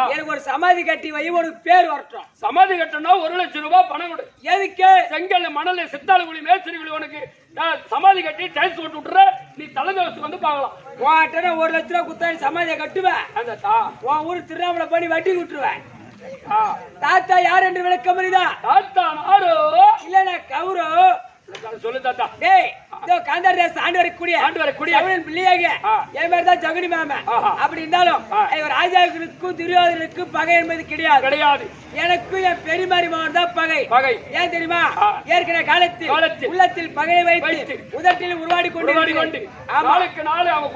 எனக்கு ஒரு சமாதி கட்டி வை, ஒரு பேர் வரட்டும். சமாதி கட்டணும்னா 1 லட்சம் ரூபாய் பணம் கொடு. எதுக்கு? செங்கல் மணல் சித்தாளுக்குழி மேஸ்திரிக்குழி உனக்கு சமாதி கட்டி டைல்ஸ் போட்டு விட்டுற, நீ தலைதவசத்துக்கு வந்து பார்க்கலாம். உன்கிட்ட 1 லட்ச ரூபாய் குத்தாடி சமாதியை கட்டுவேன். உன் ஊர் திருவண்ணாமலை பண்ணி வட்டி விட்டுருவேன். தாத்தா யார் என்று விளக்க முடியுதா? தாத்தா நாரோ இல்ல கௌரோ சொல்லு தாத்தா. டேய் இதோ காந்தாரிதாஸ் ஆண்டு வரக்கூடிய அவன் பிள்ளையாக என் பேர் தான் ஜகுனி மாமன். அப்படி இருந்தாலும் இவர் ராஜாவுக்கும் துரியோதனுக்கும் பகை என்பது கிடையாது. எனக்கு என் பெரியமாரி மகன் தான் பகை. ஏன் தெரியுமா? ஏற்கனவே காலத்தில் உள்ளத்தில் பகையை வைத்து உதட்டில் உருவாடி கொண்டு நாளுக்கு நாள் அவன்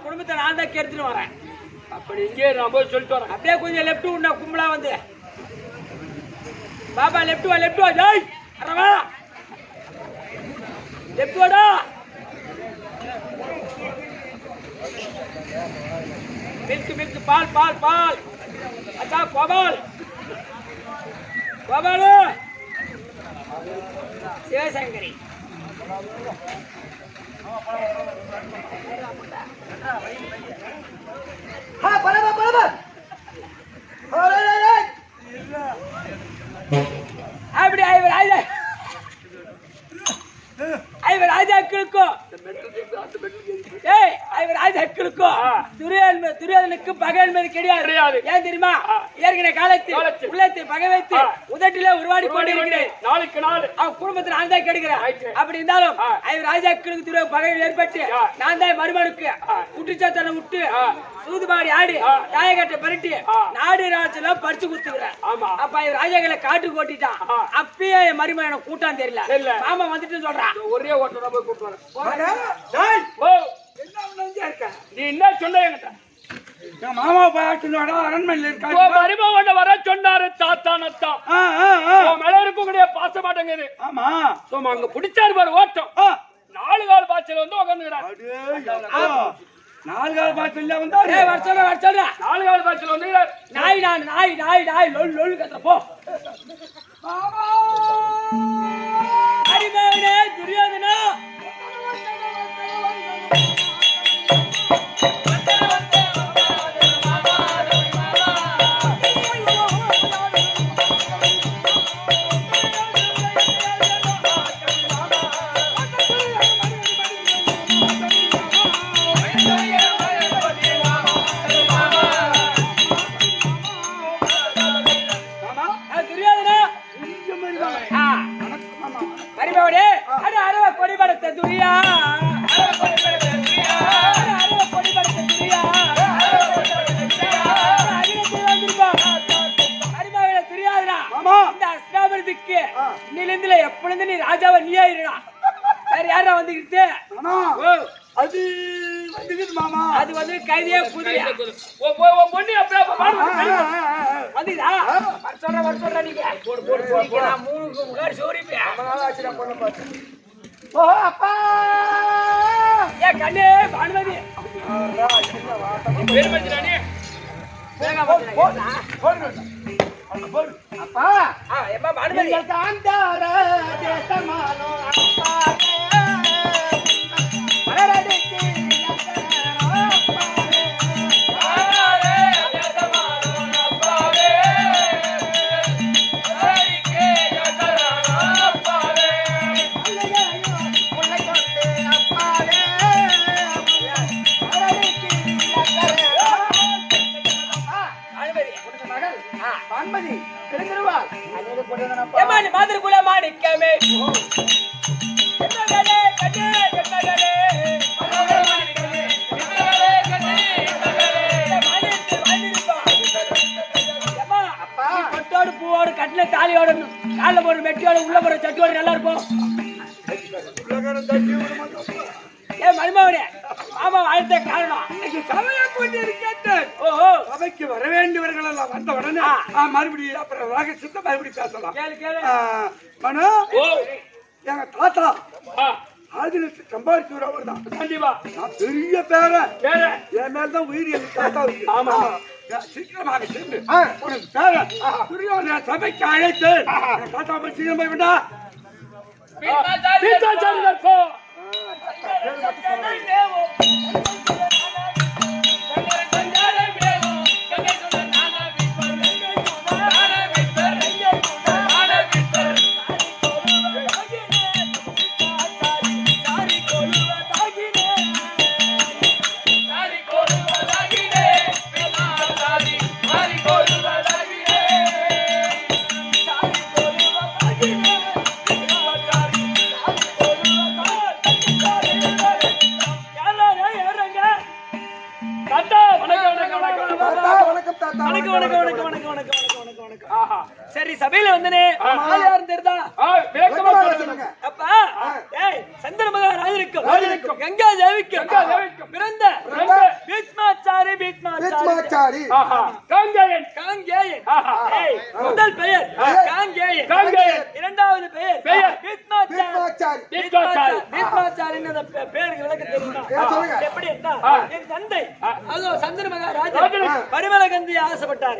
குடும்பத்தை நான் தான் கெடுத்துட்டு வரேன். அப்படி இங்கே நான் போய் சொல்லிட்டு வரேன். அப்படியே கொஞ்சம் லெப்ட் உண்ணா கும்பலா வந்து பாபா லெப்ட் வா ஜாய் அரவா லெப்ட் வாடா. மில்க் பால் அச்சா கோபால் சிவசங்கரி அப்படி ஐவர் ராஜாக்களுக்கும் துரியோதனுக்கு பகை என்பது கிடையாது. ஏன் தெரியுமா? ஏற்கனவே காலத்தில் உள்ளத்தில் பகை வைத்து உதட்டிலே உருவாடி கொண்டிருக்கிறேன். நாளுக்கு நாள் அவன் குடும்பத்தில் நான் தான் கெடுக்கிறேன். அப்படி இருந்தாலும் ஐவர் ராஜாக்களுக்கு துரியோக பகை ஏற்பட்டு நான் தான் மருமனுக்கு குட்டிச்சாத்தனை விட்டு சூதுபாடி ஆடி தாயகட்டை பரட்டி நாடு ராஜெல்லாம் பறிச்சு கொடுத்துக்கிறேன். அப்ப இவர் ராஜாக்களை காட்டு ஓட்டிட்டான். அப்பயே மருமகனை கூட்டான் தெரியல. மாமா வந்துட்டு சொல்றான் ஒரே ஓட்டம் போய் கூட்டு நீ என்ன சொன்ன என்கிட்ட? மாமா சொன்னா அரண்மனையில இருக்காரு. மருமகன் வர சொன்னாரு தாத்தா நத்தா மேல இருக்கக்கூடிய பாச மாட்டேங்குது. ஆமா அங்க பிடிச்சாரு பாரு ஓட்டம். 4 கால் பாய்ச்சல் வந்து உட்காந்துக்கிறான். 4 கால் பாய்ச்சல் வந்தா வர 4 கால் பாய்ச்சல் வந்து நாய் லொல் கத்த போ. அரிமகனே துரியோதனா எப்பொழுது நீ ராஜாவை நீயா இருடா. வேற யாரா வந்துகிட்டு அது வந்துகிட்டு மாமா அது வந்து கைதியே குதிரையா பொண்ணு அப்படியே வந்துதா வர சொல்ற நீங்க போடு நான் 3 முகார் சோரிப்பே ஆச்சுடா பொண்ணு பாத்து. ஓ அப்பா ஏ கண்ணே பானுமதி பெருமதி ராணி வேக போடு அப்பா எப்பா பானுமதி காந்தார தேசமானோ அப்பா மாதிரிக்குள்ள மாணிக்கமே காலோட கால போற மெட்டியோட உள்ள போற சட்டியோட நல்லா இருக்கும். ஏ மருமகனே, மாமா வாழ்த்த காரணம் சமயம் கொண்டு இருக்கேன். ஓஹோ சபைக்கு வர வேண்டியவர்கள் எல்லாம் வந்த உடனே மறுபடியும் அப்புறம் ரகசியத்தை மறுபடியும் பேசலாம். கேளு கேளு. மனு, எங்க தாத்தா ஆதினத்து சம்பாதிச்சு அவர் தான். கண்டிப்பா நான் பெரிய பேரன். என் மேல்தான் உயிர் எங்க தாத்தாவுக்கு. ஆமா. சீக்கிரமாக சென்று உனக்கு பேரன் துரியோதன சபைக்கு அழைத்து என் தாத்தா போய் சீக்கிரம் போய் விட்டா. சரி, சபையில வந்தனே யாரும் தெரியுதா? அப்பா சந்திர மகாராஜருக்கும் கங்கா தேவிக்கும் பிறந்த பீஷ்மாச்சாரி முதல் பெயர் காங்கேயன், இரண்டாவது பெயர் பீஷ்மாச்சாரி. பேருக்கு விளக்க தெரியுமா? எப்படி என்றால் என் தந்தை அதோ சந்திர மகாராஜர் பரிமளகந்தியை ஆசைப்பட்டார்.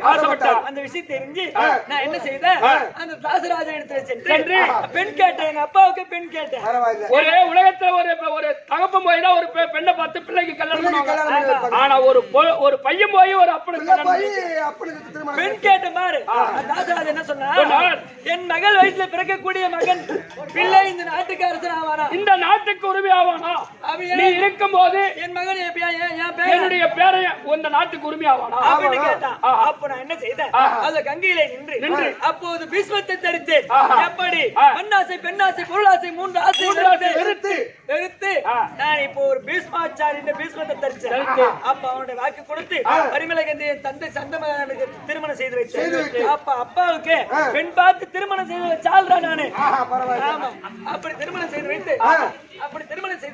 அந்த விஷயத்தை தெரிஞ்சு நான் என்ன செய்தேன், அந்த தாசராஜன் இடத்துல சென்று பெண் கேட்டேன். எங்க அப்பாவுக்கு பெண் கேட்டேன். ஒரே உலகத்துல ஒரு தகப்பன் போய் தான் ஒரு பெண்ணை பார்த்து பிள்ளைக்கு கல்யாணம் பண்ணுவாங்க. ஆனா ஒரு பையன் போய் ஒரு அப்பனுக்கு பெண் கேட்ட பாரு. தாசராஜன் என்ன சொன்னார், என் மகள் வயசுல பிறக்கக்கூடிய மகன் பிள்ளை இந்த நாட்டுக்கு அரசன் ஆவானா, இந்த நாட்டுக்கு உரிமை ஆவானா, நீ இருக்கும் போது என் மகன் என்னுடைய பேரைய இந்த நாட்டுக்கு உரிமை ஆவானா அப்படின்னு கேட்டான். அப்ப நான் என்ன செய்தேன், அந்த கங்கையிலே நின்று அப்போது பீஷ்மத்தை தரித்தேன். எப்படி மண்ணாசை, பெண்ணாசை, பொருளாசை, மூன்று ஆசை வெறுத்து நான் இப்போ ஒரு பீஷ்மாச்சாரி பீஷ்மத்தை தரிச்சேன். அப்ப அவனுடைய வாக்கு கொடுத்து பரிமளகந்தியை தந்தை சந்தமகனுக்கு திருமணம் செய்து வச்சேன். அப்ப அப்பாவுக்கு பெண் பார்த்து திருமணம் செய்து வச்சால்ரா நானு. ஆமா, அப்படி திருமணம் செய்து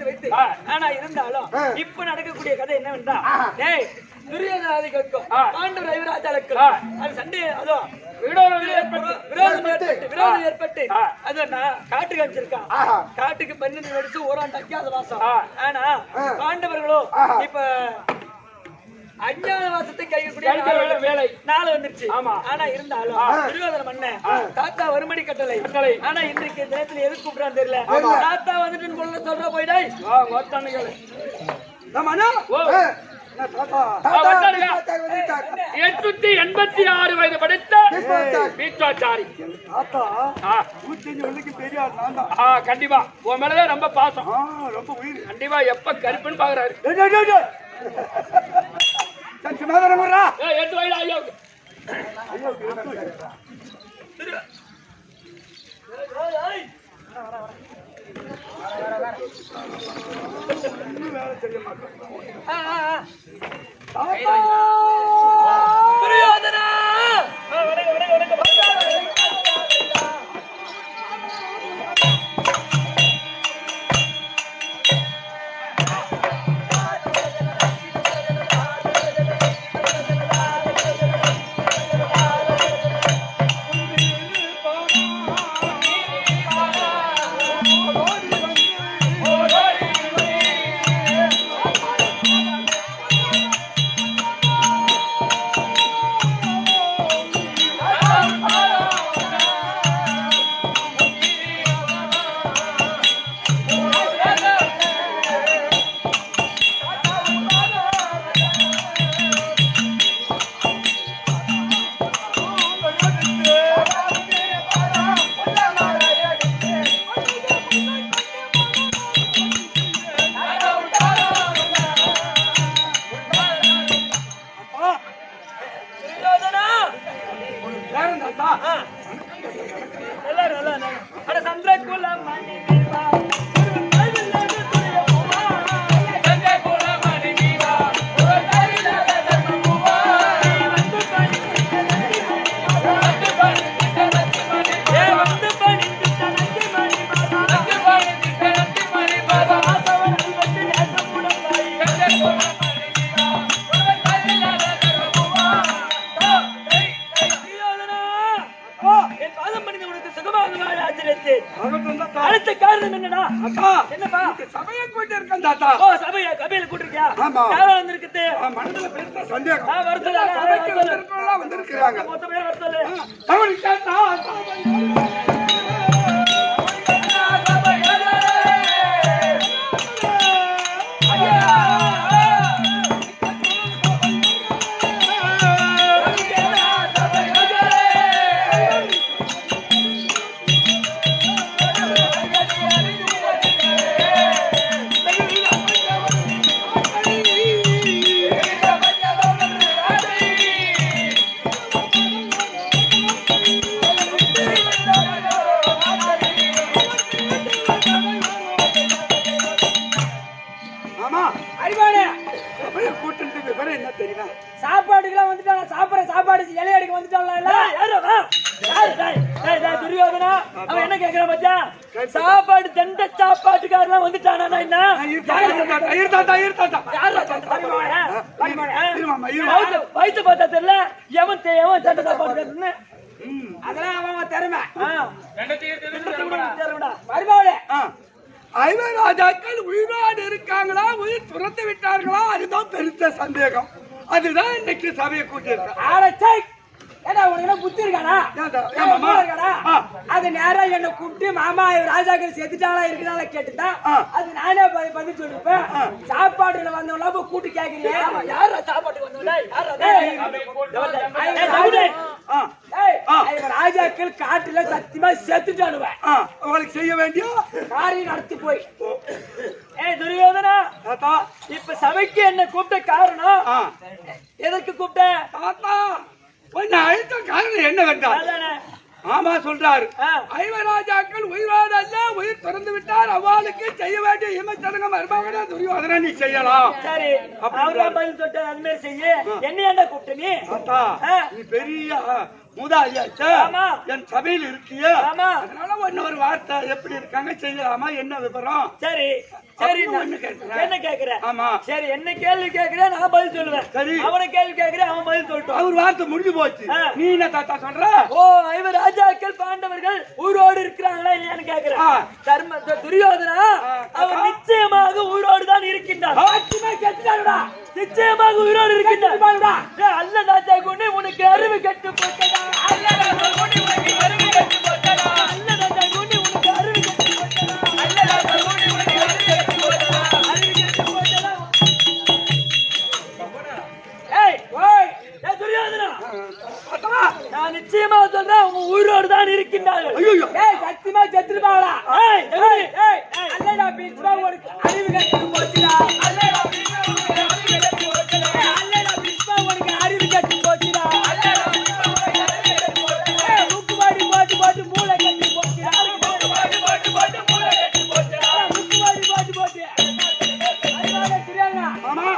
வைத்து ஆனா இருந்தாலும் இப்ப நடக்கக்கூடிய கதை என்னவென்றா, துரியோதனாதிகளுக்கும் பாண்டவர் ஐவராஜாளுக்கும் அது சண்டை, அதோ விரோதம் ஏற்பட்டு அது காட்டுக்கு அனுப்பிச்சிருக்கான். காட்டுக்கு 12 வருஷம் ஓராண்டு அஞ்ஞாத வாசம். ஆனா பாண்டவர்களோ இப்ப அஞ்ஞான வாசத்தை கைக்கூடிய வேலை நாள் வந்துருச்சு. ஆனா இருந்தாலும் துரியோதன மன்னன் தாத்தா வருமடி கட்டளை. ஆனா இன்றைக்கு தினத்துல எது கூப்பிடான்னு தெரியல. தாத்தா வந்துட்டு கொள்ள சொல்ற போயிடாய் 886 வயது படைத்த பீஷ்மாச்சாரி. கண்டிப்பா உன் மேலதான் ரொம்ப பாசம், ரொம்ப உயிர். கண்டிப்பா எப்ப கருப்புன்னு பாக்குறாரு. எட்டு வயது ஐயா துரியோதனா கூட்ட காரணம் என்னடா? தாத்தா என்னப்பா? இந்த சபையை கூட்டி இருக்கேன் தாத்தா. ஓ சபையா கபையில கூட்டிருக்கியா? ஆமா. யாரா வந்திருக்குது? மனதுல பெருத்த சந்தேகம். வருத்தல சபைக்கு வந்திருக்கவங்களாம் வந்திருக்கிறாங்க. மொத்தமே வருத்தல. அவனுக்கு கேட்டா என்ன தெரியுமா? சாப்பாடுக்கெல்லாம் வந்துட்டாங்க. சாப்பாடு இலை அடிக்க வந்துட்டாங்கல்ல. துரியோதனா அவன் என்ன கேக்குறான் மச்சான்? சாப்பாடு தண்ட சாப்பாட்டுக்காரெல்லாம் வந்துட்டானா? என்ன வயிற்று பார்த்தா தெரியல. எவன் தண்ட சாப்பாடு அதெல்லாம் அவன் திறமை. மறுபாடு ஐவராஜாக்கள் உயிரோடு இருக்காங்களா, உயிர் துரத்து விட்டார்களா? அதுதான் பெருத்த சந்தேகம். அதுதான் இன்னைக்கு சபையை கூட்டியிருக்கேன். ஏன்னா உனக்கு புத்தி இருக்காடா? அது நேரா என்ன கூப்பிட்டு மாமா ராஜாக்கள் செத்துட்டாளா இருக்குதால கேட்டுட்டா அது நானே பதில் சொல்லிருப்பேன். சாப்பாடுல வந்தவங்களா போய் கூட்டு கேக்குறீங்க. யாரா சாப்பாட்டுக்கு வந்தவங்களா? ராஜாக்கள் காட்டுல சத்தியமா செத்துட்டானுவேன். அவங்களுக்கு செய்ய வேண்டிய காரியம் நடத்தி போய் துரியோதனா இப்ப சபைக்கு என்ன கூப்பிட்ட காரணம்? எதற்கு கூப்பிட்ட தாத்தா? அழுத்த காரணம் என்ன வேண்டாம்? ஆமா சொல்றாரு. ஐவராஜாக்கள் உயிரோடு அல்ல, உயிர் திறந்து விட்டார். அவளுக்கு செய்ய வேண்டிய இமச்சடங்கம் மருமகனே துரியோதனா நீ செய்யலாம். சரி அவரா பதில் சொல்லிட்டு அதுமாதிரி செய்ய. என்ன கூப்பிட்டு நீ? நீ பெரிய மூதாதியாச்சா, என் சபையில் இருக்கிய, அதனால இன்னொரு வார்த்தை எப்படி இருக்காங்க செய்யலாமா, என்ன விவரம்? சரி சரி என்ன கேக்குற? ஆமா சரி என்ன கேள்வி கேக்குற? நான் பதில் சொல்லுவேன். சரி அவனை கேள்வி கேக்குறேன், அவன் பதில் சொல்லிட்டான். அவர் வார்த்தை முடிஞ்சு போச்சு. நீ என்ன தாத்தா சொல்ற? ஓ ஐவர் ராஜாக்கள் பாண்டவர்கள் உயிரோடு இருக்கிறாங்களா இல்லையான்னு கேக்குறேன். தர்ம துரியோதனா அவர் நிச்சயமாக உயிரோடு தான் இருக்கின்றார். நிச்சயமாக உயிரோடு இருக்கின்றார். அல்ல ராஜா கொண்டு உனக்கு அறிவு கெட்டு போட்டதா? அல்ல ராஜா கொண்டு உனக்கு அறிவு கெட்டு போட்டதா? அல்ல ராஜா கொண்டு உனக்கு அறிவு கெட்டு போட்டதா? அல்ல ராஜா கொண்டு உனக்கு அறிவு கெட்டு போட்டதா? அறிவு கெட்டு போட்டதா? ஏய் ஓய் துரியோதனா நான் நிச்சயமா சொல்றேன், அவங்க உயிரோடு தான் இருக்கின்றார்கள். ஏய் சத்தியமா செத்துருப்பாங்களா? அல்லடா பீச்மா உனக்கு அறிவு கெட்டு போச்சுடா. அல்லடா பீச்மா உனக்கு அறிவு கெட்டு போச்சுடா. அல்லடா பீச்மா உனக்கு அறிவு கெட்டு போச்சுடா. அல்லடா பீச்மா உனக்கு அறிவு கெட்டு போச்சுடா. முக்குவாடி போட்டு மூளை கட்டி போச்சுடா. முக்குவாடி போட்டு மூளை கட்டி போச்சுடா. முக்குவாடி போட்டு அதனால தெரியாதா?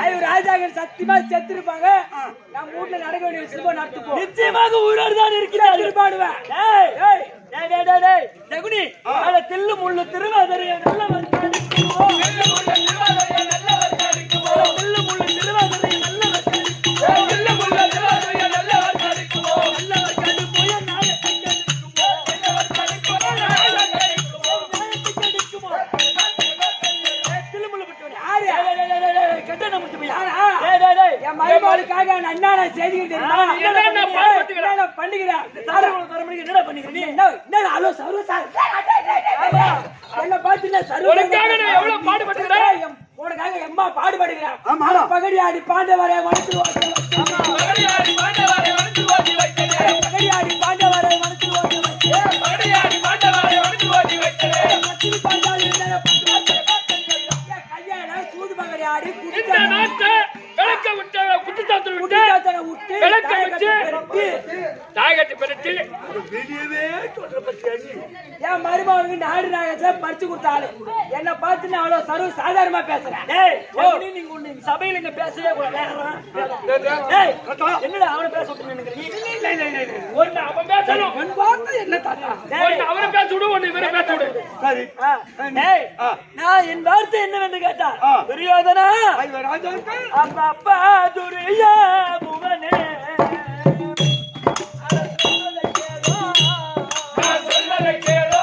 ஐயோ ராஜாக்கள் சத்தியமா செத்துருப்பாங்க. நம்ம வீட்டுல நடக்க வேண்டிய விஷயம் நடத்துப்போம். நிச்சயமாக உயிரோடு தான் இருக்கிறார். பாடுவேன். ஜகுனி தில்லு முள்ளு திருவாதிரைய நல்லவர் கடிக்குமோ? தில்லு முள்ளு திருவாதிரைய நல்லவர் கடிக்குமோ? தில்லு முள்ளு திருவாதிரைய நல்லவர் கடிக்குமோ? தில்லு முள்ளு திருவாதிரைய நல்லவர் கடிக்குமோ? நல்லவர் கடிக்குமோ நாளை கடிக்குமோ? நல்லவர் கடிக்குமோ நாளை கடிக்குமோ? கடிக்குமோ தில்லு முள்ளு பட்டவனே யாரு? கட்டண முத்து போய் யாரா? என் மருமகளுக்காக நான் என்னடா செய்திக்கிட்டு இருக்கேன்? என்ன பண்ணிக்கிறேன்? என்னடா பண்ணிக்கிறீங்க? என்ன ஹலோ சர்வ சார் என்ன பாத்தீங்கன்னா சர்வ எவ்வளவு பாடுபட்டுக்கிறேன்? உனக்காக எம்மா பாடுபடுகிறேன். பகடியாடி பாண்டவரை வளர்த்து பகடியாடி பாண்டவரை வளர்த்து ஓட்டி வைக்கிறேன். பகடியாடி பாண்டவரை வளர்த்து ஓட்டி வைக்கிறேன். பகடியாடி பாண்டவரை வளர்த்து ஓட்டி வைக்கிறேன். மத்திய பாண்டாளி கையால சூது பகடியாடி இந்த நாட்டை விளக்க விட்டு குட்டிச்சாத்தல் விட்டு விளக்க வச்சு தாயகத்தை பெருத்தி வெளியவே சொல்ற பத்தியா நீ? என் மருமகனுக்கு நாடு நாயகத்தை பறிச்சு கொடுத்தாரு. என்ன பார்த்து நான் அவ்வளவு சர்வ சாதாரணமா பேசுறேன். நீங்க ஒண்ணு சபையில இங்க பேசவே கூடாது. என்னடா அவனை பேச விட்டு நினைக்கிறீங்க? ஒன்னு அவன் பேசணும், என்ன தாத்தா? ஒன்னு அவனை பேச விடு, ஒன்னு இவரை பேச விடு. சரி நான் என் வார்த்தை என்னவென்று கேட்டா துரியோதனா ராஜாக்கள் அப்பா துரியா புவனே சொன்னதை கேளோ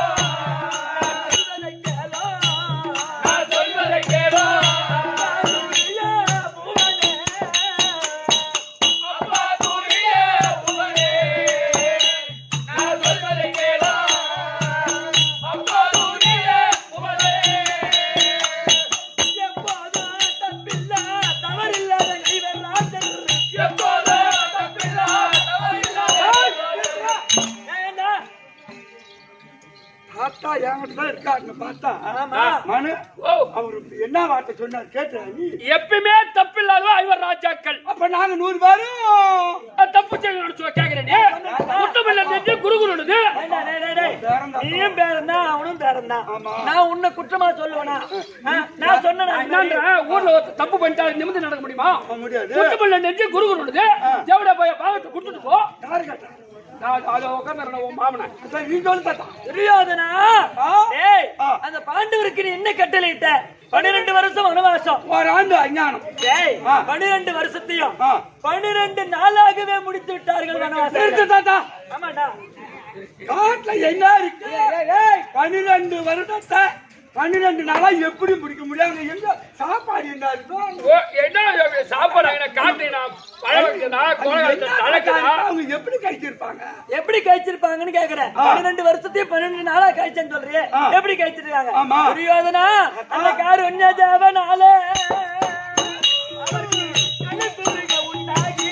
பார்த்தா என்கிட்ட தான் இருக்காருன்னு பார்த்தா ஆமா. மனு ஓ அவரு என்ன வார்த்தை சொன்னார் கேட்டு நீ எப்பயுமே தப்பில்லாத ஐவர் ராஜாக்கள் அப்ப நாங்க 100 பேரும் தப்பு செய்யணும்னு கேக்குறேன் நீ குற்றமில்லை தெரிஞ்சு குருகுருடுது டேய், டேய், டேய், டேய். நீயும் பேரன்தான் அவனும் பேரன்தான். நான் உன்னை குற்றமா சொல்லுவேனா? நான் சொன்னேனா? என்னன்ற ஊர்ல ஒரு தப்பு பண்ணிட்டா நிமிர்ந்து நடக்க முடியுமா? முடியாது குற்றமில்லை தெரிஞ்சு குருகுருடுது தேவட போய் பாவத்தை கொடுத்துட்டு போ. யாரு கேட்டா நான் அதை உட்கார்ந்து உன் மாமனை அதான் நீ சொல்லு தாத்தா துரியோதனா, டேய், அந்த பாண்டவருக்கு நீ என்ன கட்டளையிட்ட? 12 வருஷம் வனவாசம். ஒரு ஆண்டு அஞ்ஞானம் டேய், 12 வருஷத்தையும் ஆ. 12 நாளாகவே முடித்து விட்டார்கள் வனவாசம். நிறுத்து தாத்தா ஆமாடா. காட்டுல என்ன இருக்கு 12 வருடத்தை 12 நாளா எப்படி முடிக்க முடியும் அங்க எங்க சாப்பாடு என்ன இருக்கும் என்ன சாப்பாடு அங்க காட்டு நான் பழம் வைக்கிறதா கோல தலக்குதா அவங்க எப்படி கழிச்சிருப்பாங்க எப்படி கழிச்சிருப்பாங்கன்னு கேக்குறேன். 12 வருஷத்தையும் 12 நாளா கழிச்சேன்னு சொல்றியே, எப்படி கழிச்சிருக்காங்க? ஆமா. துரியோதனா, அந்த காருண்ய தேவனாலே அவருக்கு கழுத்துருக உண்டாகி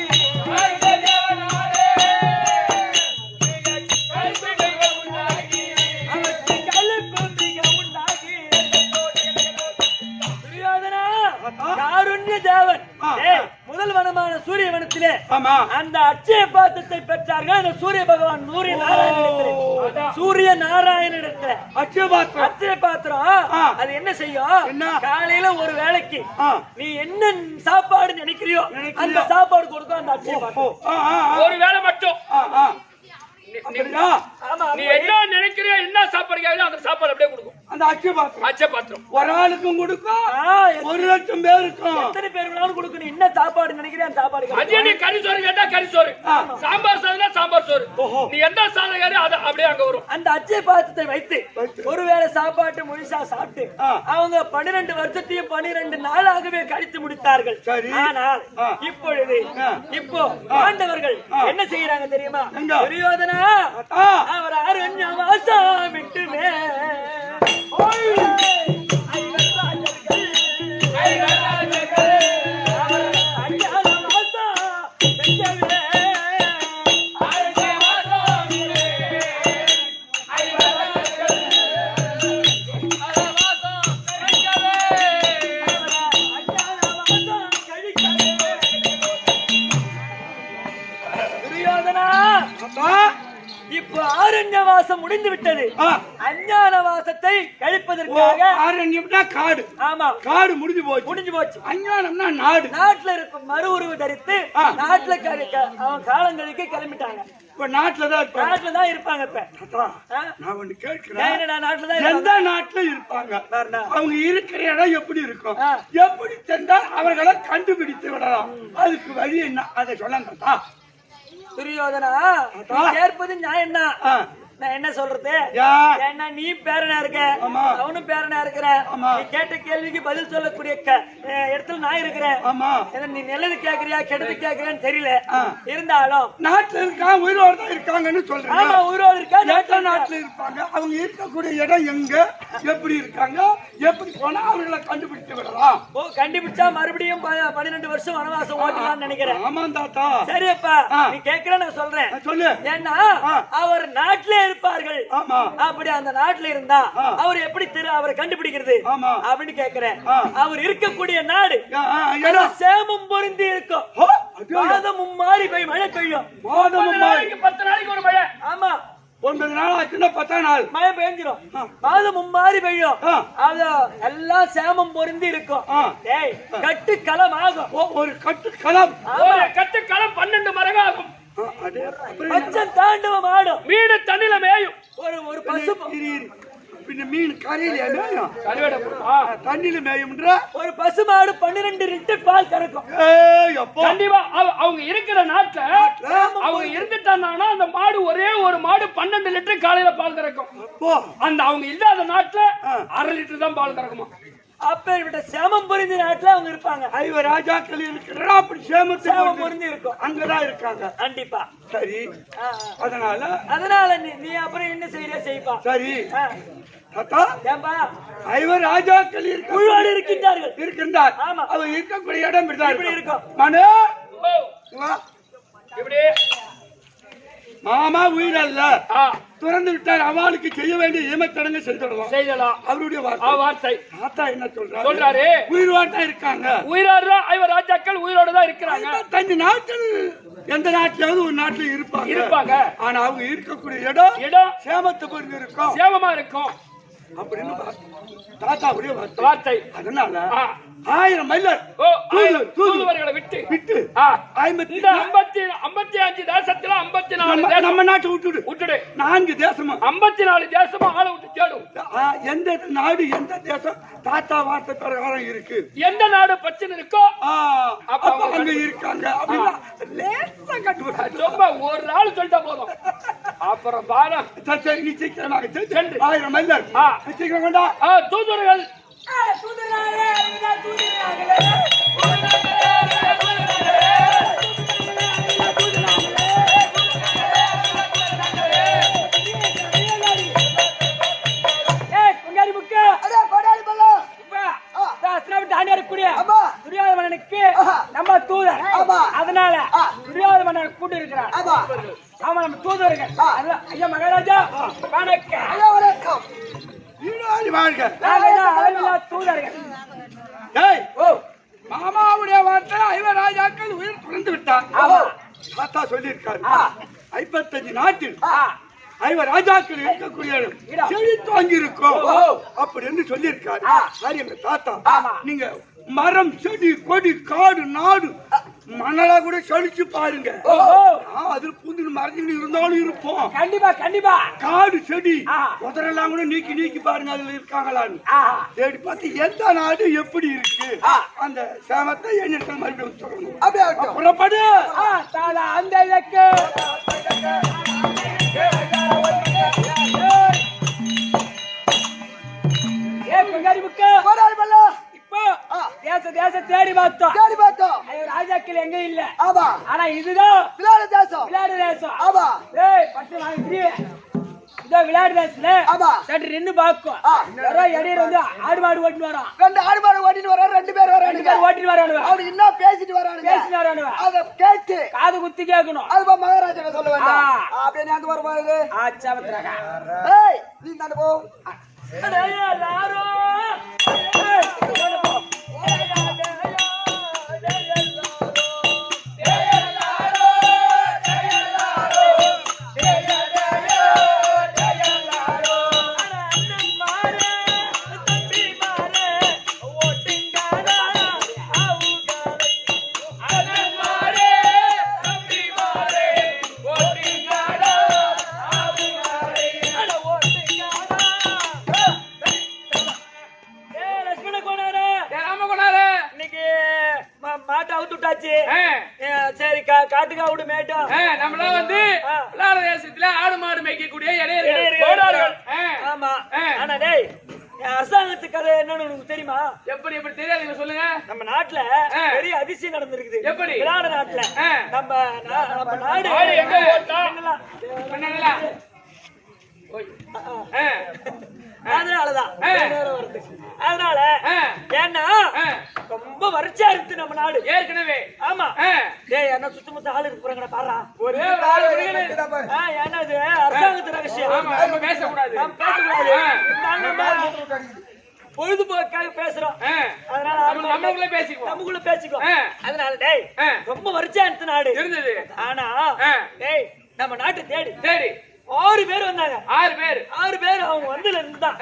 அவருக்கு கழுத்துருக உண்டாகி துரியோதனா, காருண்ய தேவன் டேய், முதல் வனமான சூரிய வனத்திலே ஆமா அந்த அட்சய பாத்திரத்தை பெற்றார்கள். அந்த சூரிய பகவான் சூரிய நாராயணனிடத்துல அச்சபாத்திரம் அட்சய பாத்திரம் அது என்ன செய்யும்? என்ன? காலையில ஒரு வேளைக்கு நீ என்ன சாப்பாடு நினைக்கிறியோ அந்த சாப்பாடு கொடுக்கும் அந்த அட்சய பாத்திரம். ஒரு வேளை மட்டும் அப்படியா ஆமா. நீ என்ன நினைக்கிறியோ என்ன சாப்பாடு கேக்குறியோ அந்த சாப்பாடு அப்படியே கொடுக்கும் அந்த அச்சபாத்திரம் அச்ச பாத்திரம் ஒரு ஆளுக்கும் கொடுக்கும் ஆ, 1 லட்சம் பேருக்கும் எத்தனை பேர் வேணாலும் கொடுக்கணும். என்ன சாப்பாடு நினைக்கிறியோ அந்த சாப்பாடு அதே கொடுக்கும். நீ கறி சோறு கேட்டா கறி சோறு சாம்பார் சாதம்னா சாம்பார் சோறு நீ எந்த சாதம் கேட்டா அது அப்படியே அங்க வரும். அந்த அட்சய பாத்திரத்தை வைத்து ஒருவேளை சாப்பாட்டு முழுசா சாப்பிட்டு அவங்க 12 வருஷத்தையும் 12 நாளாகவே கழித்து முடித்தார்கள். சரி. ஆனால் இப்பொழுது இப்போ பாண்டவர்கள் என்ன செய்யறாங்க தெரியுமா? எங்க? துரியோதனா, அவர் அரண்யவாசம் விட்டுமே இப்போ ஆரண்யவாசம் முடிந்து விட்டது. அஞ்ஞான வாசத்தை கழிப்பதற்காக ஆரண்யம்னா காடு ஆமா காடு முடிஞ்சு போச்சு அஞ்ஞானம்னா நாடு நாட்டுல இருக்கும் மறு உருவு தரித்து நாட்டுல அவன் காலங்களுக்கு கிளம்பிட்டாங்க. இப்ப நாட்டுலதான் இருப்பாங்க. இப்ப நான் ஒண்ணு கேட்கிறேன், நாட்டுலதான் எந்த நாட்டுல இருப்பாங்க? அவங்க இருக்கிற இடம் எப்படி இருக்கும்? எப்படி சென்றால் அவர்களை கண்டுபிடித்து விடலாம்? அதுக்கு வழி என்ன? அதை சொல்லுங்க. துரியோதனா, கேட்பது நியாயம் தான். நான் என்ன சொல்றது? ஏன்னா நீ பேரனா இருக்க, அவனும் பேரனா இருக்கிற. நீ கேட்ட கேள்விக்கு பதில் சொல்லக்கூடிய இடத்துல நான் இருக்கிறேன். நீ நல்லது கேக்குறியா கெட்டது கேக்குறியான்னு தெரியல. இருந்தாலும் நாட்டுல இருக்காங்க, உயிரோடு தான் இருக்காங்கன்னு சொல்றேன். ஆமா, உயிரோடு இருக்கா. நாட்டுல இருப்பாங்க. அவங்க இருக்கக்கூடிய இடம் எங்க, எப்படி இருக்காங்க, எப்படி போனா அவர்களை கண்டுபிடித்து விடலாம்? ஓ, கண்டுபிடிச்சா மறுபடியும் 12 வருஷம் வனவாசம் ஓட்டலாம்னு நினைக்கிறேன். ஆமா தாத்தா. சரியப்பா, நீ கேக்குற நான் சொல்றேன். சொல்லு. ஏன்னா அவர் நாட்டிலே இருப்பார்கள். அப்படி அந்த நாட்டுல இருந்தா அவர் எப்படி அவரை கண்டுபிடிக்கிறது அப்படின்னு கேக்குறேன். அவர் இருக்கக்கூடிய நாடு சேமம் பொருந்தி இருக்கும். மாதமும் மாறி போய் மழை பெய்யும். மாதமும் மாறி 10 நாளைக்கு ஒரு மழை. ஆமா, 9 நாள் ஆச்சுன்னா 10ஆம் நாள் மழை பெய்ஞ்சிரும். மாதமும் மாறி பெய்யும். அது எல்லாம் சேமம் பொருந்தி இருக்கும். கட்டு களம் ஆகும். ஒரு கட்டு களம், ஒரு கட்டு களம் 12 மரங்கள் ஆகும். பச்சம் தாண்டவம் ஆடும். மீன் தண்ணில மேயும். ஒரு பசு மீன் கரையில மேயும், தண்ணியில மேயும்ன்ற ஒரு பசு மாடு 12 லிட்டர் பால் கறக்கும். கண்டிப்பா அவங்க இருக்கிற நாட்டுல அவங்க இருந்துட்டாங்கன்னா அந்த மாடு ஒரே ஒரு மாடு 12 லிட்டர் காலையில பால் கறக்கும். அந்த அவங்க இல்லாத நாட்டுல 1/2 லிட்டர் தான் பால் கறக்குமா. அப்பேற்பட்ட சேமம் பொருந்தி நாட்டுல அவங்க இருப்பாங்க. ஐவர் ராஜாக்கள் இருக்கிற அப்படி சேமம் பொருந்தி இருக்கும். அங்கதான் இருக்காங்க. கண்டிப்பா. சரி, அதனால நீ அப்புறம் என்ன செய்யறியா செய்ப்பா. சரி தாத்தா, ஏம்பா ஐவர் ராஜாக்கள் உள்வாடு இருக்கின்றார். ஆமா, அவங்க இருக்கக்கூடிய இடம் இப்படி இருக்கும். இருக்கும். மனு இப்படி மாமா உயிர் அல்ல ஆ, துறந்து விட்டார் அவளுக்கு செய்ய வேண்டிய ஈமச்சடங்கு செய்திடலாம் செய்யலாம். அவருடைய வார்த்தை தாத்தா என்ன சொல்றாரு? உயிரோட தான் இருக்காங்க. உயிரோட ஐவர் ராஜாக்கள் உயிரோட தான் இருக்கிறாங்க. 55 நாட்கள் எந்த நாட்டிலாவது ஒரு நாட்டுல இருப்பாங்க. ஆனா அவங்க இருக்கக்கூடிய இடம் சேமத்தை பொறுத்து இருக்கும், சேமமா இருக்கும் அப்படின்னு தாத்தாவுடைய வார்த்தை. அதனால 1000 மைலர் தூதுவர்களை விட்டு விட்டு ஆ, 55 தேசத்துல 54 நம்ம நாட்டை விட்டுடு 4 தேசமா 54 தேசமா ஆளை விட்டு தேடும். எந்த நாடு எந்த தேசம் தாத்தா வார்த்தை பிரகாரம் இருக்கு, எந்த நாடு பிரச்சனை இருக்கோ அப்ப அங்க இருக்காங்க அப்படின்னா லேசா கட்டுவாங்க. ரொம்ப ஒரு நாள் சொல்லிட்டா போதும். அப்புறம் பாரம் சரி நீ சீக்கிரமாக 1000 மைலர் சீக்கிரம் கொண்டா. தூதுவர்கள் துரியோதனனுக்கு நம்ம தூதர், அதனால துரியோதன மன்னன் கூட்டு இருக்கிறார். ஆமா நம்ம தூதர்கள். ஐயா மகாராஜா வணக்கம். தூதர்கள் மாமாவுடைய வார்த்தை ஐவராஜாக்கள் உயிர் துறந்து விட்டார். தாத்தா சொல்லியிருக்காரு 55 நாட்டில் ஐவராஜாக்கள் இருக்கக்கூடிய செழித்து வாங்கி இருக்கும் அப்படின்னு சொல்லியிருக்காரு. சரி எங்க தாத்தா, நீங்க மரம் செடி கொடி காடு நாடு மணலா கூட செழிச்சு பாருங்க. அதுல பூந்து மறைஞ்சு இருந்தாலும் இருப்போம். கண்டிப்பா கண்டிப்பா. காடு செடி முதரெல்லாம் கூட நீக்கி பாருங்க அதுல இருக்காங்களான்னு தேடி பார்த்து எந்த நாடு எப்படி இருக்கு அந்த சேமத்தை எண்ணிட்டு மறுபடியும் சொல்லணும். புறப்படு அந்த இலக்கு. தேச தேடி பார்த்தோம் ராஜாக்கள் எங்க இல்ல. ஆனா இதுதான் விளையாடு தேசம். இதோ விளையாடு தேசத்துல சற்று நின்று பாக்கும். இடையில வந்து ஆடு மாடு ஓட்டிட்டு வரோம். 2 ஆடு மாடு ஓட்டிட்டு வரோம். 2 பேர் வரானுங்க. ஓட்டிட்டு வரானுங்க. அவனுக்கு என்ன பேசிட்டு வரானுங்க. அத கேட்டு காது குத்தி கேட்கணும். அது மகாராஜா சொல்ல வேண்டாம். அப்படியே அந்த வர பாருங்க. ஆச்சாவத்ரகா. ஏய் நீ தான போ. யாரோ சரி காட்டுக்கா விடு மேட்டும். நம்மளாம் வந்து விளையாட தேசத்துல ஆடு மாடு மேய்க்கக்கூடிய ஆமா. ஆனா டேய் அரசாங்கத்துக்கு கதை என்னன்னு உனக்கு தெரியுமா? எப்படி தெரியாது சொல்லுங்க. நம்ம நாட்டுல பெரிய அதிசயம் நடந்திருக்குது. எப்படி? விளையாட நாட்டுல நம்ம நாடு எங்க ஓட்டா அதனாலதான் அதனால ஏன்னா ரொம்ப வறட்சியா இருக்கு நம்ம நாடு ஏற்கனவே. ஆமா டேய் என்ன சுத்தமுத்த ஆளு இருக்கு போறாங்கடா பாறா. ஒரே ஏன்னா இது அரசாங்கத்து ரகசியம். பேசக்கூடாது. பொழுதுபோக்காக பேசுறோம். அதனால நமக்குள்ள பேசிக்குவோம். அதனால டேய் ரொம்ப வறட்சியா இருக்கு நாடு இருந்தது. ஆனா டேய் நம்ம நாட்டை தேடி 6 பேர் வந்தாங்க. 6 பேர் அவங்க வந்ததுல இருந்தான்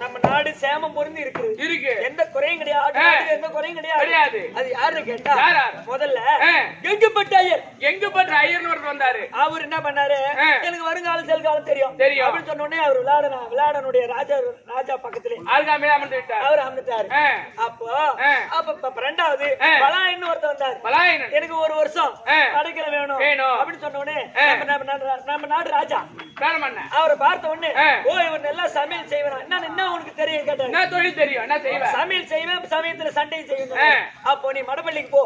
நம்ம நாடு சேமம் பொருந்தி இருக்கு. எந்த குறையும் கிடையாது. எந்த குறையும் கிடையாது. அது யாருன்னு கேட்டா முதல்ல எங்குப்பட்ட ஐயர்னு ஒருத்தர் வந்தாரு. அவர் என்ன பண்ணாரு, எனக்கு வருங்காலம் செல்காலம் தெரியும் அப்படின்னு சொன்ன உடனே அவர் விளையாடனுடைய ராஜா பக்கத்துல அவர் அமர்ந்துட்டாரு. அப்போ ரெண்டாவது பலாயன்னு ஒருத்தர் வந்தாரு. எனக்கு 1 வருஷம் அடைக்கல வேணும் அப்படின்னு சொன்ன உடனே நம்ம நாடு ராஜா அவரை பார்த்த உடனே ஓ இவர் நல்லா சமையல் செய்வேன் என்ன உனக்கு தெரியும் கேட்டாரு. என்ன தொழில் தெரியும்? என்ன செய்வேன்? சமையல் செய்வேன், சமயத்துல சண்டையும் செய்வேன். அப்போ நீ மடப்பள்ளிக்கு போ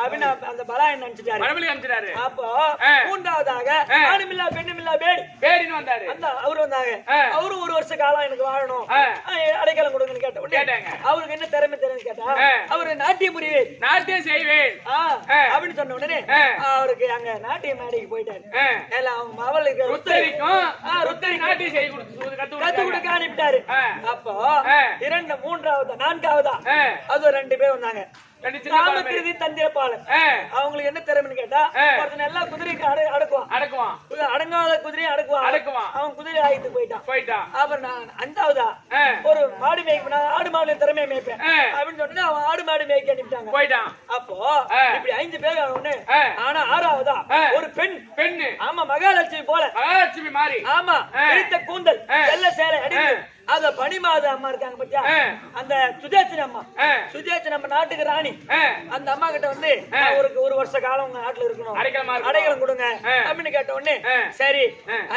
அப்படின்னு அந்த பலாயன் நினைச்சிட்டாரு. மடப்பள்ளி அனுப்பிச்சிட்டாரு. அப்போ மூன்றாவதாக ஆணுமில்லா பெண்ணுமில்லா பேடின்னு வந்தாரு. அந்த அவரு வந்தாங்க. அவரு ஒரு வருஷ காலம் எனக்கு வாழணும், அடைக்கலம் கொடுங்கன்னு கேட்டாங்க. அவருக்கு என்ன திறமை தெரியும்னு கேட்டா அவரு நாட்டியம் புரிவேன், நாட்டியம் செய்வேன் அப்படின்னு சொன்ன உடனே அவருக்கு அங்க நாட்டிய மேடைக்கு போயிட்டாரு. எல்லாம் அவங்க மவளுக்கு நாட்டியம் செய்ய கத்து கொடுக்க அனுப்பிட்டாரு. அப்போ மூன்றாவது நான்காவதா அது 2 பேர் வந்தாங்க. ராமகிருதி தந்திரப்பாளர். அவங்களுக்கு என்ன திறமைன்னு கேட்டா ஒருத்தன் எல்லா குதிரைக்கு அடக்குவான், அடங்காத குதிரையை அடக்குவான். அவன் குதிரை ஆகிட்டு போயிட்டான். அப்புறம் நான் 5வதா ஒரு மாடு மேய்க்க, ஆடு மாடு திறமையை மேய்ப்பேன் அப்படின்னு சொல்லிட்டு அவன் ஆடு மாடு மேய்க்க அனுப்பிட்டாங்க போயிட்டான். அப்போ இப்படி 5 பேர் ஒண்ணு. ஆனா 6வதா ஒரு பெண்ணு. ஆமா, மகாலட்சுமி போல, மகாலட்சுமி மாதிரி. ஆமா, பிரித்த கூந்தல், வெள்ளை சேலை அடித்து அத பனிமாத அம்மா இருக்காங்க பத்தியா, அந்த சுதேச்சன் அம்மா நாட்டுக்கு ராணி. அந்த அம்மா கிட்ட வந்து ஒரு வருஷ காலம் உங்க நாட்டுல இருக்கணும், அடைக்கலம் கொடுங்க அப்படின்னு கேட்ட உடனே சரி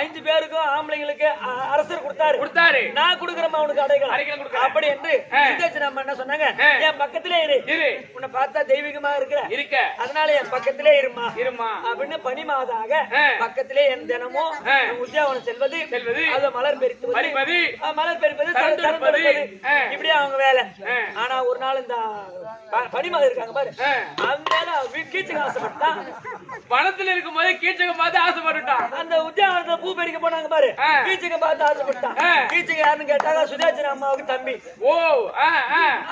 5 பேருக்கும் ஆம்பளைங்களுக்கு அரசர் கொடுத்தாரு. நான் கொடுக்குறேன் உனக்கு அடைக்கலம் அப்படி என்று சுதேச்சன் அம்மா என்ன சொன்னாங்க, என் பக்கத்திலே இரு, உன்னை பார்த்தா தெய்வீகமா இருக்க, அதனால என் பக்கத்திலே இருமா அப்படின்னு பனிமாதாக பக்கத்திலே என் தினமும் உத்தியாவனம் செல்வது, அது மலர் பெருத்துவது, மலர் இப்படியே அவங்க வேலை. ஆனா ஒரு நாள் இந்த பனிமலை இருக்காங்க பாரு, அந்த கீச்சகம் ஆசைப்பட்டான். வனத்துல இருக்கும் போது கீச்சகம் பார்த்து ஆசைப்பட்டுட்டான். அந்த உத்தியானத்துல பூ பறிக்க போனாங்க பாரு, கீச்சகம் பார்த்து ஆசைப்பட்டான். கீச்சகம் யாருன்னு கேட்டாங்க சுதேச்சன் அம்மாவுக்கு தம்பி.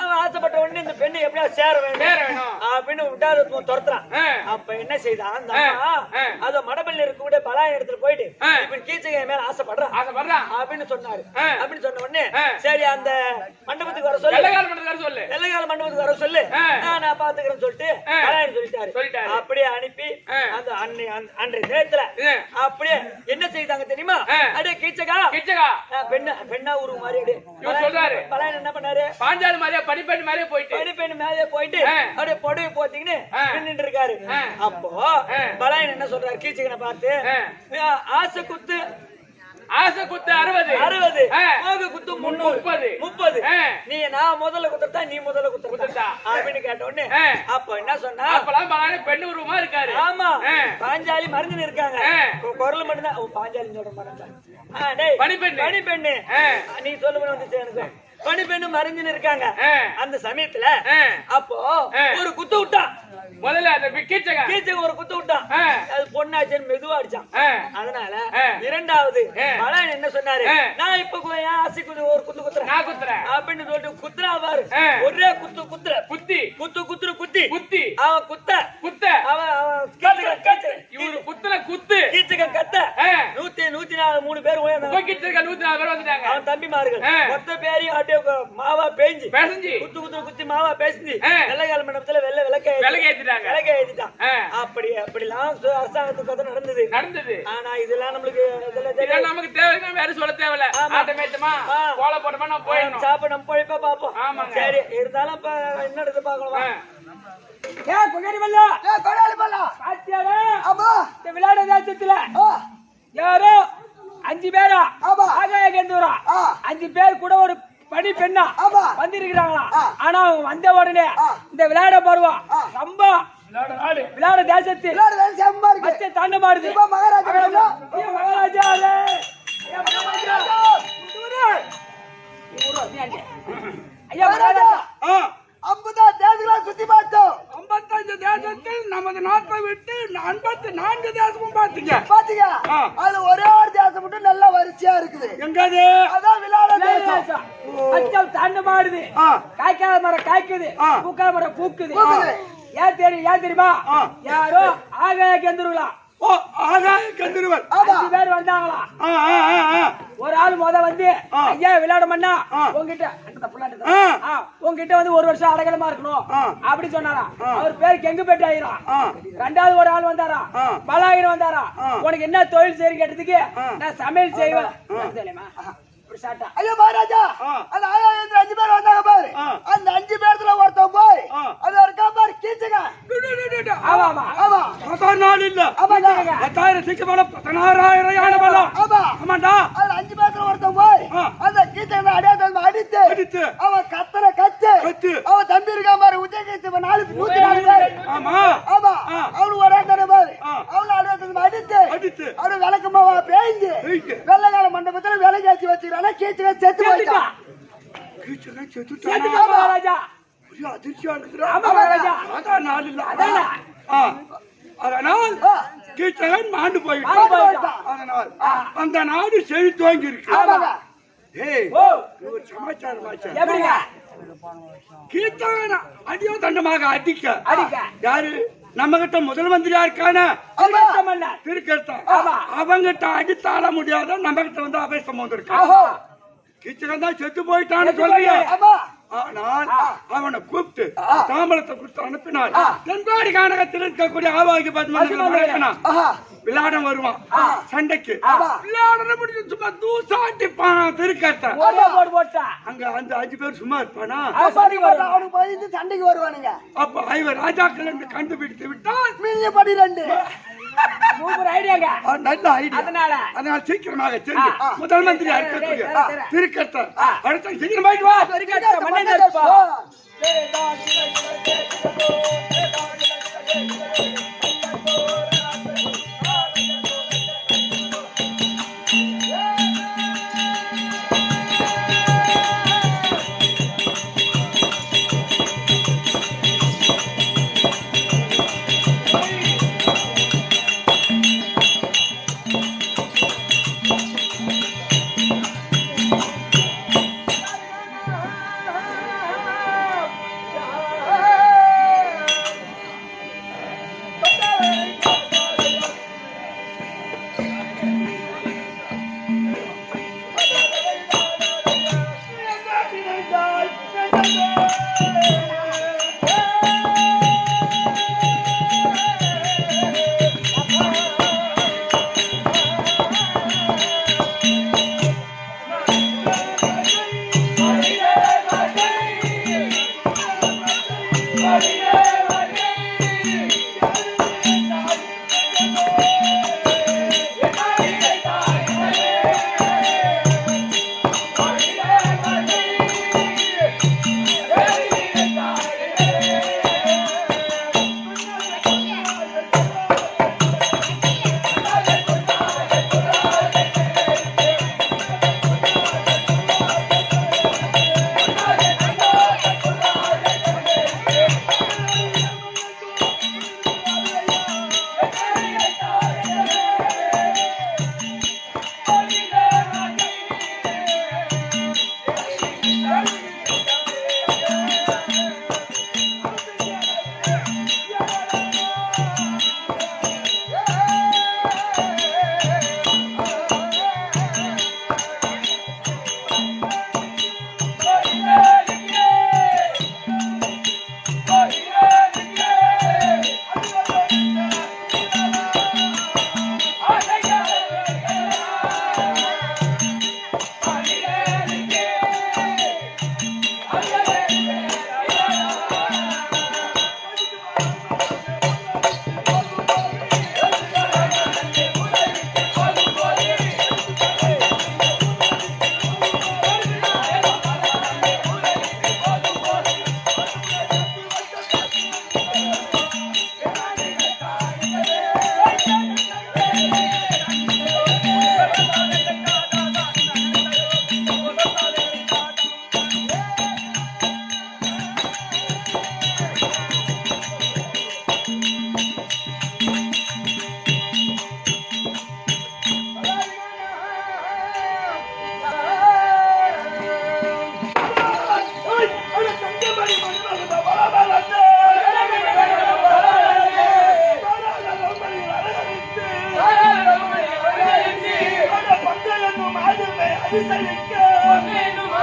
அவன் ஆசைப்பட்ட உடனே இந்த பெண்ணு எப்படியா சேர வேணும் அப்படின்னு விட்டாரு, துரத்துறான். அப்ப என்ன செய்தான் அந்த அம்மா, அத மடப்பள்ளி இருக்கக்கூடிய பலாய இடத்துல போயிட்டு இப்ப கீச்சகம் மேல ஆசைப்படுறான் அப்படின்னு சொன்னாரு. அப்படின்னு சொன்ன உடனே சரி அந்த மண்டபத்துக்கு வர சொல்லு, வெள்ளைக்கால மண்டபத்துக்கு வர சொல்லு, நான் பாத்துக்கிறேன்னு சொல்லிட்டு சொல்லிட்டாரு. அப்படியே அனுப்பி அந்த அன்றைய நேரத்துல அப்படியே என்ன செய்தாங்க தெரியுமா, அப்படியே கீச்சகா பெண்ணா உருவ மாதிரி சொல்றாரு. பலாயன் என்ன பண்ணாரு, பாஞ்சாலி மாதிரியா படிப்பெண் மாதிரியே போயிட்டு அப்படியே புடவை போத்தீங்கன்னு நின்னுட்டு இருக்காரு. அப்போ பலாயன் என்ன சொல்றாரு, கீச்சகனை பார்த்து ஆசை குத்து 60, மோக குத்து 30. நீ நான் முதல்ல குத்துறதா நீ முதல்ல குத்துறதா அப்படின்னு கேட்ட உடனே அப்ப என்ன சொன்னா, அப்பலாம் பெண்ணு உருவமா இருக்காரு. ஆமா, பாஞ்சாலி மறந்துன்னு இருக்காங்க, குரல் மட்டும்தான் பாஞ்சாலி சொல்ற மாதிரி. பனிப்பெண்ணு நீ சொல்ல வந்துச்சு எனக்கு, பனிப்பெண்ணு மறைஞ்சுன்னு இருக்காங்க. அந்த சமயத்துல அப்போ ஒரு குத்து விட்டான். முதல்ல அந்த கீச்சகம் ஒரு குத்து விட்டான், அது பொண்ணாச்சன் மெதுவா அடிச்சான். அதனால 2வது பலாயன் என்ன சொன்னாரு, நான் இப்ப ஆசை ஒரு குத்துறேன் அப்படின்னு சொல்லிட்டு குத்துறா பாரு, ஒரே குத்தி அவன் குத்த இவரு குத்து கீச்சகம் கத்த 104 3 பேர் வந்துட்டாங்க. அவன் தம்பிமார்கள் மொத்த பேரையும் அப்படியே மாவா பேஞ்சு குத்தி மாவா பேசி வெள்ளைக்கால மண்டபத்துல விளக்க ஏத்திட்டான். அப்படிலாம் அரசாங்கத்துக்கு நடந்தது. ஆனா இதெல்லாம் நமக்கு தேவை, வேற சொல்ல தேவையில்ல. கோல போட்டோமா நம்ம போயிடணும், சாப்பிட நம்ம போய்ப்பா பாப்போம். சரி, இருந்தாலும் என்ன எடுத்து பாக்கலாம். விளையாட தேசத்துல யாரோ 5 பேரா 5 பேர் கூட ஒரு படி பெண்ணா வந்திருக்கிறாங்களா. ஆனா அவங்க வந்த உடனே இந்த விளையாட பருவம் ரொம்ப விளையாட தேசத்தில் தாண்ட மாறுது. மகாராஜா ஐயா, சுத்தி பார்த்தோம். 55 தேசத்தில் நமது நாட்டை விட்டு 54 தேசமும் பாத்தீங்க. அது ஒரே ஒரு தேசம் மட்டும் நல்ல வரிசையா இருக்குது. எங்கது? அதான் விளையாட தேசம். அச்சல் தாண்ட மாறுது, காய்க்காத மரம் காய்க்குது, பூக்காத மரம் பூக்குது. ஏன் தெரியுமா, யாரோ ஆகாய கந்துருவா கந்துருவன் 5 பேர் வந்தாங்களா. ஒரு ஆள் வந்து ஐயா விளையாட மண்ணா உங்ககிட்ட வந்து 1 வருஷம் அடகலமா இருக்கணும் அப்படி சொன்னாரா. அவர் பேரு கெங்குபேட்டு ஆயிரா. 2வது ஒரு ஆள் வந்தாரா, பலாயிரம் வந்தாரா. உனக்கு என்ன தொழில் செய்ய கேட்டதுக்கு நான் சமையல் செய்வேன். இப்படி சாட்டா ஐயா மகாராஜா ஆ. அந்த 5 பேர் வந்தாங்க பாரு ஆ. அந்த 5 பேர்ல ஒருத்தன் போய் ஆ. அது இருக்கா பாரு கீச்சுங்க ஆமா ஆமா ஆமா 14 இல்ல ஆமாங்க 10,000 சிக்கு பலம் 16,000 யானை பலம் ஆமா ஆமாண்டா அதுல 5 பேர்ல ஒருத்தன் போய் ஆ. அந்த கீச்சங்க அடியாத அடித்து. அவன் கத்தற கத்து கத்து. அவன் தம்பி இருக்கா பாரு உதயகீச்சு 104 பேர் ஆமா ஆமா ஆ. அவனு ஒரே தடவை பாரு ஆ. அவனு அடித்து அடித்து அவனு விளக்கமாவா பேய்ந்து பேய்ந்து. வெள்ளக்கால மண்டபத்துல விளக்கேற்றி வச்சுக்கிறானா கீச்சுங்க செத்து போயிட்டான் கீச்சகன் சேர்த்துக்க செத்துட்டானா மகாராஜா ஒரே அதிர்ச்சியா இருக்குடா ஆமா மகாராஜா அதான் 4 இல்ல அதானே. ஆ. அதனால் கீச்சகன் மாண்டு போயிட்டான் மாண்டு போயிட்டான். அதனால் அந்த நாடு செழித்தோங்கி இருக்கு ஆமாங்க ஏய் ஓ இது ஒரு சமாச்சாரம் ஆச்சு எப்படிங்க கீச்சகன் அடியோ தண்டமாக அடிக்க அடிக்க யாரு நம்ம கிட்ட முதல் மந்திரியா இருக்கான திருக்கமன்னர். திருக்கர்த்தா ஆமா. அவங்கிட்ட அடித்தாள முடியாத நம்ம கிட்ட வந்து அபேசம் வந்திருக்கான் ஓஹோ கீச்சகன் தான் செத்து போயிட்டான்னு செத்து சொல்றிய போயிட்டான். ஆமா ஆனால் அவனை கூப்பிட்டு தாம்பலத்தை கொடுத்து அனுப்பினார் தென்பாடி கானகத்தில் இருக்கக்கூடிய ஆவாகி பத்மநாபன் ஆஹா விளையாடம் வருவான் சண்டைக்கு ஆமா. விளையாடம் முடிஞ்சு சும்மா தூசாட்டிப்பான் திருக்கர்த்தா ஒரே போடு போட்டா அங்க அந்த 5 பேர் சும்மா இருப்பானா அவனுக்கு பயந்து சண்டைக்கு வருவானுங்க அப்ப 5 ராஜாக்கள் என்று கண்டுபிடித்து விட்டால் மீதி படி 2 சூப்பர் ஐடியாங்க நல்ல ஐடியா அதனால அதனால் சீக்கிரமாக சென்று முதல் மந்திரியா இருக்கக்கூடிய சரி. திருக்கர்த்தர் அடுத்த சீக்கிரமாயிட்டு வா திருக்கட்ட மன்னன் இருப்பா அதிசயிக்க